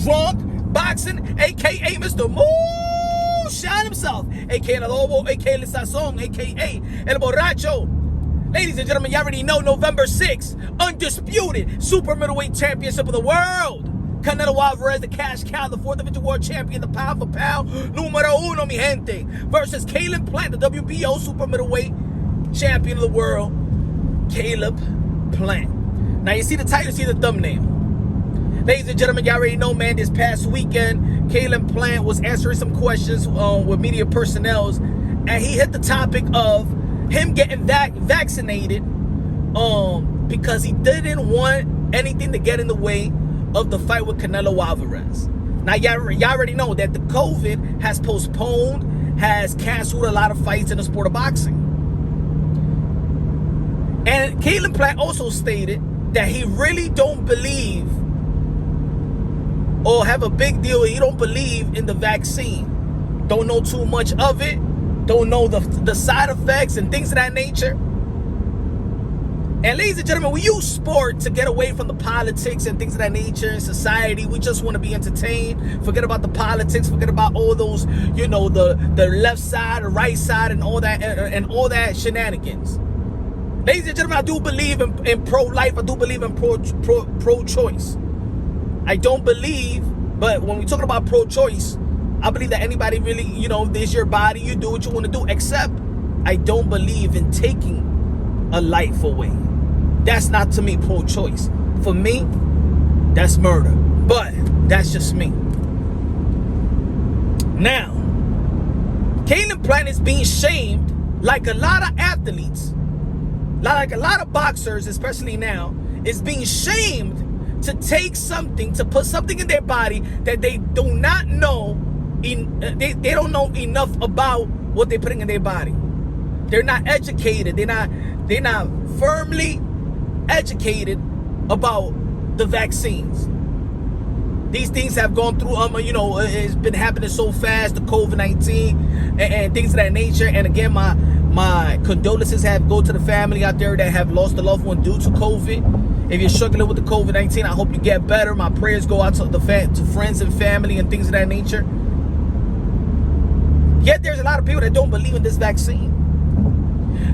drunk, boxing, a.k.a. Mr. Moonshine himself, a.k.a. El Lobo, a.k.a. El Sazón, a.k.a. El Borracho. Ladies and gentlemen, you already know November 6th, undisputed super middleweight championship of the world. Canelo Alvarez, the cash cow, the 4th Division World Champion, the pound for pound, numero uno, mi gente, versus Caleb Plant, the WBO super middleweight champion of the world, Caleb Plant. Now you see the title, you see the thumbnail. Ladies and gentlemen, you already know, man, this past weekend, Caleb Plant was answering some questions with media personnel, and he hit the topic of him getting vaccinated because he didn't want anything to get in the way of the fight with Canelo Alvarez. Now, y'all already know that the COVID has postponed, has canceled a lot of fights in the sport of boxing. And Caleb Plant also stated that he really don't believe or have a big deal. He don't believe in the vaccine. Don't know too much of it. Don't know the side effects and things of that nature. And ladies and gentlemen, we use sport to get away from the politics and things of that nature in society. We just want to be entertained. Forget about the politics. Forget about all those, you know, the left side, the right side, and all that shenanigans. Ladies and gentlemen, I do believe in pro-life. I do believe in pro-choice. I don't believe, but when we're talking about pro-choice, I believe that anybody really, you know, this is your body, you do what you want to do, except I don't believe in taking a life away. That's not, to me, pro-choice. For me, that's murder. But that's just me. Now, Caleb Plant is being shamed like a lot of athletes, like a lot of boxers, especially now, is being shamed to take something, to put something in their body that they do not know, they don't know enough about what they're putting in their body. They're not educated. They're not firmly educated about the vaccines. These things have gone through, you know, it's been happening so fast, the COVID-19 and things of that nature. And again, my condolences go to the family out there that have lost a loved one due to COVID. If you're struggling with the COVID-19, I hope you get better. My prayers go out to friends and family and things of that nature. Yet there's a lot of people that don't believe in this vaccine.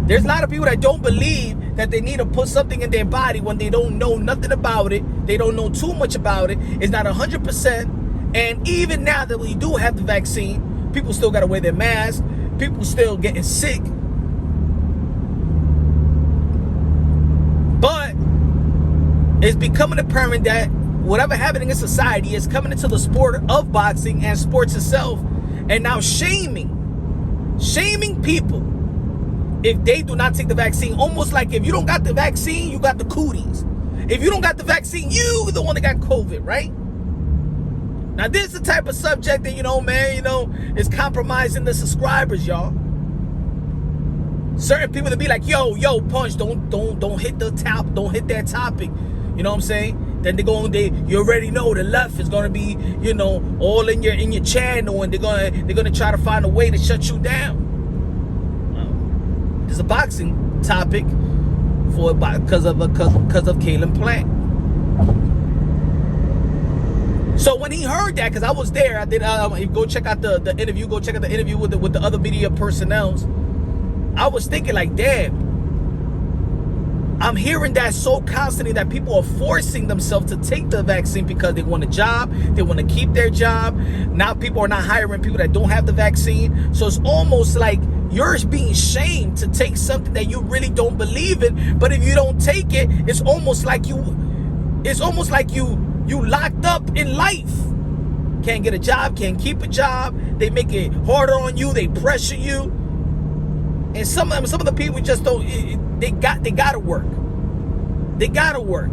There's a lot of people that don't believe that they need to put something in their body when they don't know nothing about it. They don't know too much about it. It's not 100%. And even now that we do have the vaccine, people still got to wear their masks. People still getting sick. But it's becoming apparent that whatever happening in society is coming into the sport of boxing and sports itself, and now shaming people if they do not take the vaccine. Almost like if you don't got the vaccine, you got the cooties. If you don't got the vaccine, you the one that got COVID, right? Now, this is the type of subject that, you know, man, you know, is compromising the subscribers, y'all. Certain people that be like, yo, Punch, don't hit the top, don't hit that topic. You know what I'm saying? Then you already know the left is gonna be, you know, all in your channel, and they're gonna try to find a way to shut you down. It's a boxing topic because of Caleb Plant. So when he heard that, because I was there, I did. Go check out the interview. Go check out the interview with the other media personnel. I was thinking like, damn. I'm hearing that so constantly, that people are forcing themselves to take the vaccine because they want a job, they want to keep their job. Now people are not hiring people that don't have the vaccine. So it's almost like you're being shamed to take something that you really don't believe in. But if you don't take it, it's almost like you locked up in life. Can't get a job, can't keep a job. They make it harder on you, they pressure you. And some of the people just don't. They gotta work. They gotta work.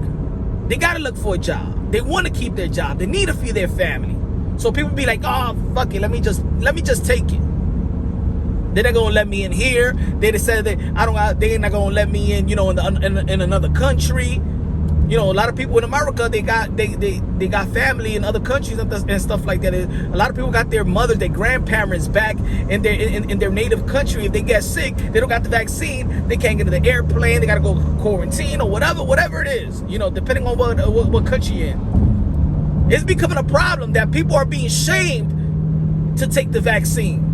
They gotta look for a job. They want to keep their job. They need to feed their family. So people be like, oh fuck it, let me just take it. They're not gonna let me in here. They decided that they're not gonna let me in, you know, in another country. You know, a lot of people in America, they got family in other countries and stuff like that. A lot of people got their mothers, their grandparents back in their native country. If they get sick, they don't got the vaccine, they can't get to the airplane, they got to go quarantine or whatever it is, you know, depending on what country you're in. It's becoming a problem that people are being shamed to take the vaccine.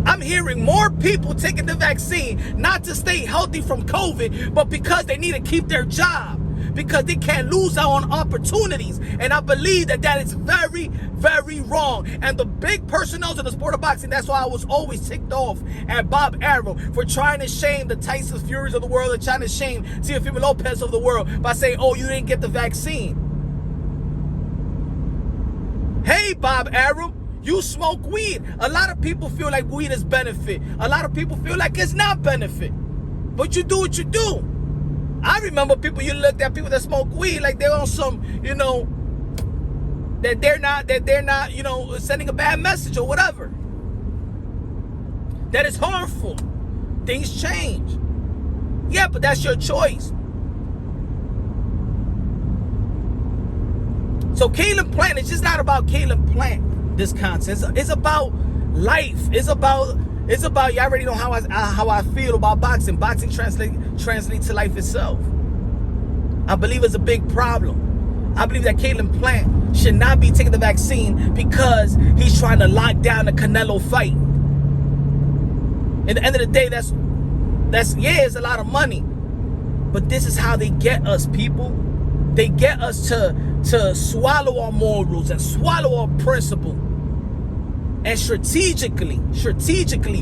I'm hearing more people taking the vaccine not to stay healthy from COVID, but because they need to keep their job, because they can't lose out on opportunities. And I believe that that is very, very wrong. And the big personnel in the sport of boxing, that's why I was always ticked off at Bob Arrow for trying to shame the Tyson Furies of the world and trying to shame Teofimo Lopez of the world by saying, oh, you didn't get the vaccine. Hey, Bob Arrow, you smoke weed. A lot of people feel like weed is benefit. A lot of people feel like it's not benefit. But you do what you do. I remember people, you looked at people that smoke weed like they're on some, you know, that they're not, you know, sending a bad message or whatever. That is harmful. Things change. Yeah, but that's your choice. So Caleb Plant, it's just not about Caleb Plant, this content. It's about life. It's about you already know how I feel about boxing. Boxing translates to life itself. I believe it's a big problem. I believe that Caleb Plant should not be taking the vaccine because he's trying to lock down the Canelo fight. At the end of the day, that's yeah, it's a lot of money. But this is how they get us, people. They get us to swallow our morals and swallow our principle and strategically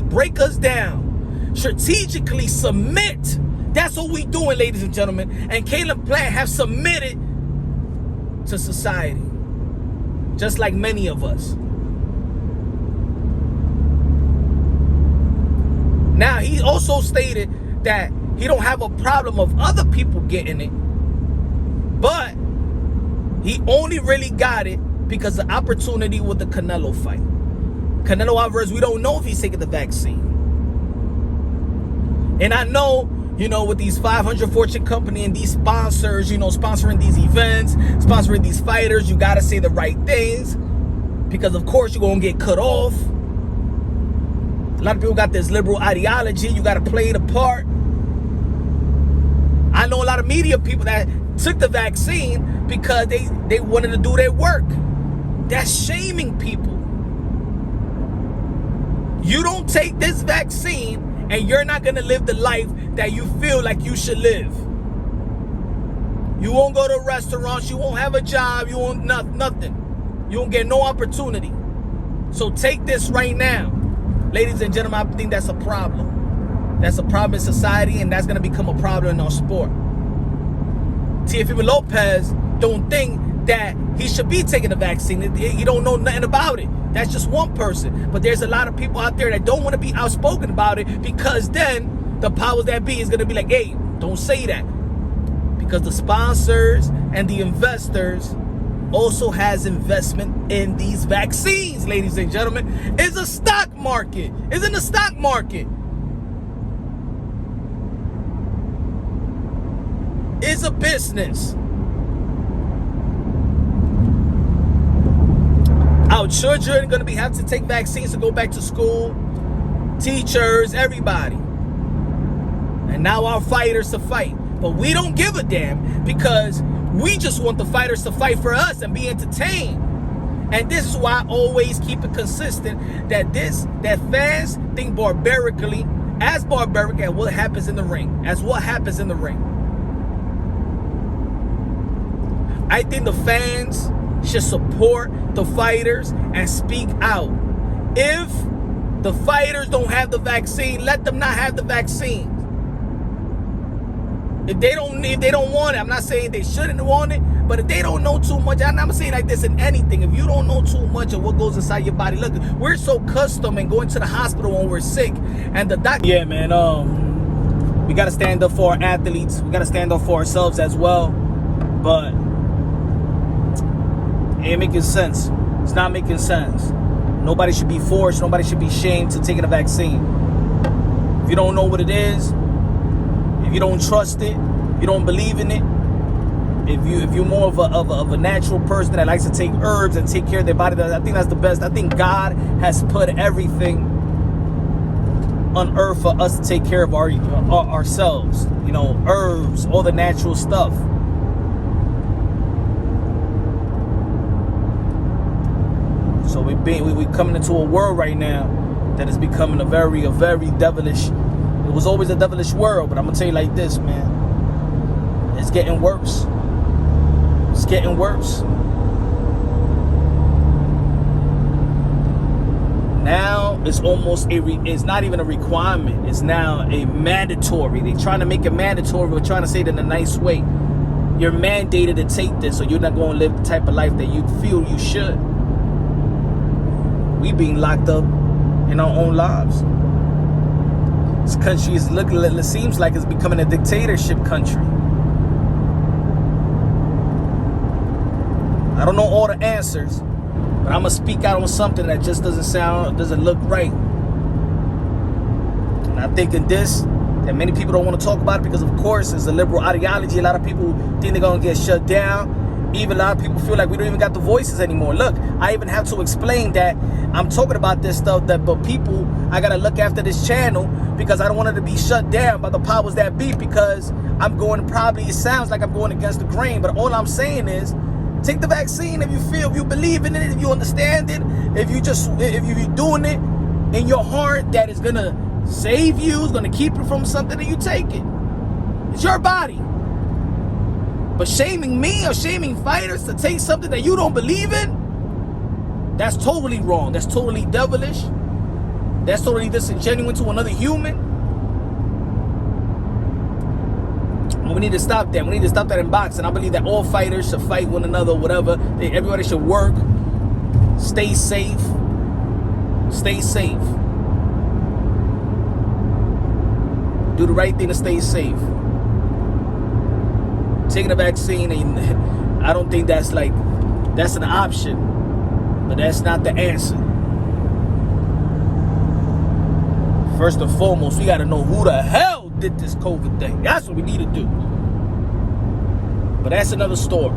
break us down, strategically submit. That's what we doing, ladies and gentlemen. And Caleb Plant have submitted to society, just like many of us. Now, he also stated that he don't have a problem of other people getting it, but he only really got it because of the opportunity with the Canelo fight. Canelo Alvarez, we don't know if he's taking the vaccine. And I know, you know, with these 500 Fortune company and these sponsors, you know, sponsoring these events, sponsoring these fighters, you got to say the right things because, of course, you're going to get cut off. A lot of people got this liberal ideology. You got to play the part. I know a lot of media people that took the vaccine because they wanted to do their work. That's shaming people. You don't take this vaccine and you're not going to live the life that you feel like you should live. You won't go to restaurants. You won't have a job. You won't nothing. You won't get no opportunity. So take this right now. Ladies and gentlemen, I think that's a problem. That's a problem in society, and that's going to become a problem in our sport. Teofimo Lopez don't think that he should be taking the vaccine. He don't know nothing about it. That's just one person. But there's a lot of people out there that don't want to be outspoken about it because then the powers that be is going to be like, hey, don't say that. Because the sponsors and the investors also has investment in these vaccines, ladies and gentlemen. It's a stock market. It's in the stock market. It's a business. Our children are going to have to take vaccines to go back to school. Teachers, everybody. And now our fighters to fight. But we don't give a damn because we just want the fighters to fight for us and be entertained. And this is why I always keep it consistent that fans think barbarically, as barbaric as what happens in the ring. I think the fans should support the fighters and speak out. If the fighters don't have the vaccine, let them not have the vaccine. If they don't want it, I'm not saying they shouldn't want it, but if they don't know too much, I'm saying like this in anything. If you don't know too much of what goes inside your body, look, we're so accustomed and going to the hospital when we're sick, and the doctor. Yeah, man. We gotta stand up for our athletes. We gotta stand up for ourselves as well, but it ain't making sense. It's not making sense. Nobody should be forced. Nobody should be shamed to taking a vaccine. If you don't know what it is, if you don't trust it, you don't believe in it, if you're more of a natural person that likes to take herbs and take care of their body, I think that's the best. I think God has put everything on earth for us to take care of ourselves. You know, herbs, all the natural stuff. we coming into a world right now that is becoming a very devilish. It was always a devilish world, but I'm gonna tell you like this, man. It's getting worse. It's getting worse. Now it's almost it's not even a requirement. It's now a mandatory. They're trying to make it mandatory. We're trying to say it in a nice way. You're mandated to take this, so you're not going to live the type of life that you feel you should. We being locked up in our own lives. This country is it seems like it's becoming a dictatorship country. I don't know all the answers, but I'm gonna speak out on something that just doesn't look right. And I think in this, that many people don't want to talk about it because, of course, it's a liberal ideology. A lot of people think they're gonna get shut down. Even a lot of people feel like we don't even got the voices anymore. Look, I even have to explain that I'm talking about this stuff, but people, I gotta look after this channel because I don't want it to be shut down by the powers that be, because I'm going it sounds like I'm going against the grain, but all I'm saying is, take the vaccine if you believe in it, if you understand it, if you're doing it in your heart that is gonna save you, is gonna keep you from something, and you take it. It's your body. But shaming me or shaming fighters to take something that you don't believe in, that's totally wrong. That's totally devilish. That's totally disingenuous to another human. We need to stop that. We need to stop that in boxing. I believe that all fighters should fight one another, whatever. Everybody should work. Stay safe. Stay safe. Do the right thing to stay safe. Taking a vaccine, and I don't think that's an option, but that's not the answer. First and foremost, we got to know who the hell did this COVID thing. That's what we need to do. But that's another story.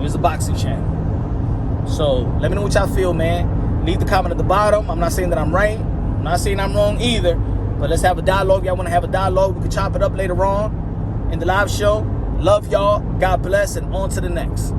It's a boxing channel. So let me know what y'all feel, man. Leave the comment at the bottom. I'm not saying that I'm right. I'm not saying I'm wrong either. But let's have a dialogue. Y'all want to have a dialogue? We can chop it up later on in the live show. Love y'all. God bless, and on to the next.